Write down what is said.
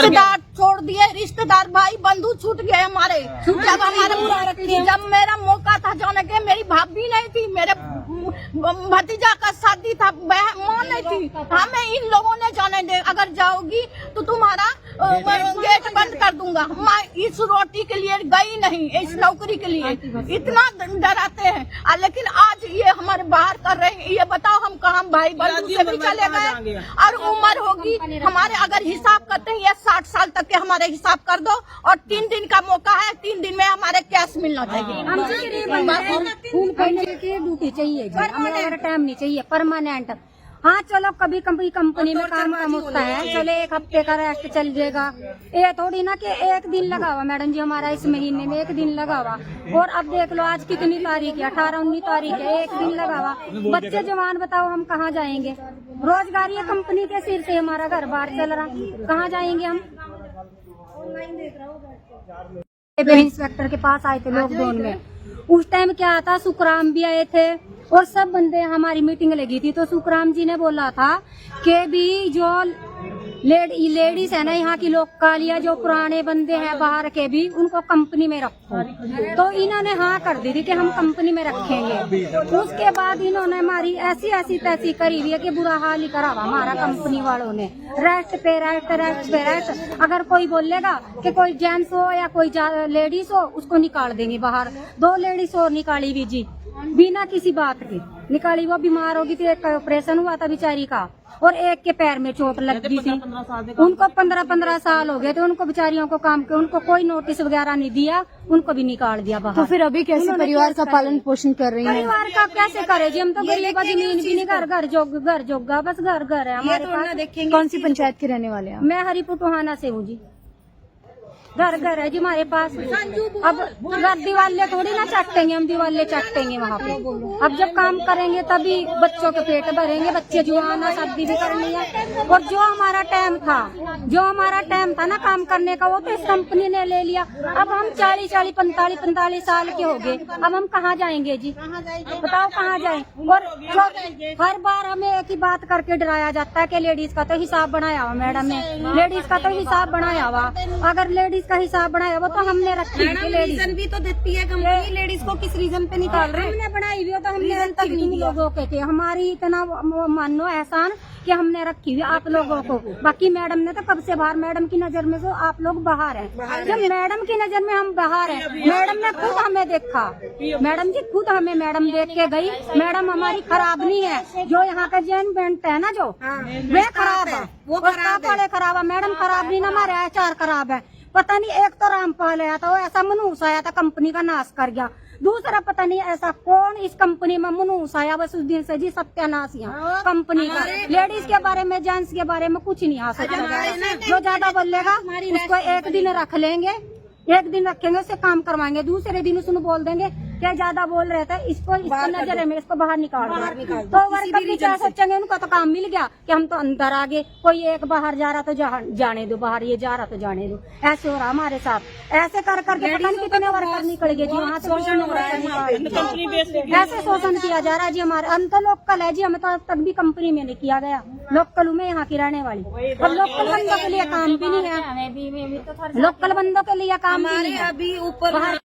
रिश्तेदार छोड़ दिए, रिश्तेदार भाई बंधु छूट गए हमारे। जब हमारे जब मेरा मौका था जाने के, मेरी भाभी नहीं थी, मेरे भतीजा का शादी था, माँ नहीं थी। हमें इन लोगों ने जाने दे, अगर जाओगी तो तुम्हारा गेट बंद कर दूंगा। मैं इस रोटी के लिए गई नहीं, इस नौकरी के लिए इतना डराते हैं। लेकिन आज ये हमारे बाहर कर रहे हैं। ये बताओ हम कहाँ भाई बंधु से भी चले गए, और उम्र होगी हमारे, अगर हिसाब करते हैं ये 60 साल तक के हमारे हिसाब कर दो, और 3 दिन का मौका है, 3 दिन में हमारे कैश मिलना चाहिए। ड्यूटी चाहिए, टाइम नहीं चाहिए, परमानेंट। हाँ चलो कभी कभी कंपनी में काम कम होता है, चलो 1 हफ्ते का रेस्ट चल जाएगा। ये थोड़ी ना कि 1 दिन लगा हुआ मैडम जी, हमारा इस महीने में 1 दिन लगा हुआ। और अब देख लो आज कितनी तारीख है, 18-19 तारीख है, 1 दिन लगा हुआ। बच्चे जवान बताओ हम कहाँ जाएंगे? रोजगारी है कंपनी के सिर से, हमारा घर बाहर चल रहा, कहाँ जाएंगे हम? इंस्पेक्टर के पास आए थे लॉकडाउन में, उस टाइम क्या था, सुखराम भी आए थे और सब बंदे, हमारी मीटिंग लगी थी तो सुखराम जी ने बोला था कि भी जो लेडीज है ना यहाँ की लोकल या जो पुराने बंदे हैं बाहर के भी, उनको कंपनी में रखो। तो इन्होंने हाँ कर दी थी कि हम कंपनी में रखेंगे। उसके बाद इन्होंने हमारी ऐसी तैसी करी हुई है कि बुरा हाल ही करा हुआ हमारा कंपनी वालों ने। रेस्ट पे रेस्ट। अगर कोई बोलेगा कि कोई जेंट्स हो या कोई लेडीज हो, उसको निकाल देंगे बाहर। 2 लेडीज और निकाली हुई जी, बिना किसी बात के निकाली। वो बीमार होगी थी, एक ऑपरेशन हुआ था बेचारी का, और एक के पैर में चोट लग गई थी। उनको 15 साल हो गए थे उनको बेचारियों को काम के, उनको कोई नोटिस वगैरह नहीं दिया, उनको भी निकाल दिया बाहर। तो फिर अभी कैसे परिवार का पालन पोषण कर रही है? परिवार का कैसे करे जी, हम तो गरीब, जमीन भी नहीं, घर जोगा बस घर है हमारे पास। कौन सी पंचायत के रहने वाले हैं? मैं हरिपुर टोहाना से हूँ जी। घर है जी हमारे पास। अब घर दीवाले थोड़ी ना चटेंगे, हम दीवाले चटेंगे वहाँ पे। अब जब काम करेंगे तभी बच्चों के पेट भरेंगे, बच्चे जवान शादी भी करनी है। और जो हमारा टाइम था ना काम करने का, वो तो इस कंपनी ने ले लिया। अब हम 40 45 साल के हो गए, अब हम कहाँ जाएंगे जी? बताओ कहाँ जाए? और हर बार हमें एक ही बात करके डराया जाता है कि लेडीज का तो हिसाब बनाया हुआ मैडम ने, लेडीज का तो हिसाब बनाया हुआ। अगर लेडीज का हिसाब बनाया वो तो हमने रखी है। रीजन भी तो देती है कंपनी, लेडीज को किस रीजन पे निकाल रहे हैं? हमने बनाई हुई तो हमने तक नहीं लोगों के हमारी इतना मानो एहसान कि हमने रखी हुई आप लोगों को। बाकी मैडम ने तो कब से बाहर, मैडम की नजर में तो आप लोग बाहर हैं। जब मैडम की नजर में हम बाहर हैं, मैडम ने खुद हमें देखा, मैडम जी खुद हमें मैडम देख के गई। मैडम हमारी खराब नहीं है, जो यहाँ का जैन बेंट है ना जो वे खराब है, वो खराब है। मैडम खराब नहीं ना, हमारे HR खराब है। पता नहीं एक तो रामपाल आया था, वो ऐसा मनूस आया था कंपनी का नाश कर गया। दूसरा पता नहीं ऐसा कौन इस कंपनी में मनूस आया, बस उस दिन से जी सत्यानाश यहाँ कंपनी का। लेडीज के बारे में, जेंट्स के बारे में कुछ नहीं आ सकता। जो ज्यादा बोलेगा उसको 1 दिन रख लेंगे, 1 दिन रखेंगे, उससे काम करवाएंगे। दूसरे दिन उसको बोल देंगे क्या ज्यादा बोल रहे थे, इसको नजर में इसको बाहर निकाल दो। तो वर्कर भी क्या सोचेंगे, उनको तो काम मिल गया कि हम तो अंदर आ गए। कोई एक बाहर जा रहा तो जाने दो, बाहर ये जा रहा तो जाने दो। ऐसे हो रहा हमारे साथ, ऐसे कर करके पता नहीं कितने वर्कर निकल गए जी वहाँ से। ऐसे शोषण किया जा रहा है जी हमारे। हम तो लोकल है जी, हमें तो अब तक भी कंपनी में नहीं किया गया। लोकल में यहाँ की रहने वाली, और लोकल बंदों के लिए काम भी नहीं है, लोकल बंदों के लिए काम भी नहीं है। अभी ऊपर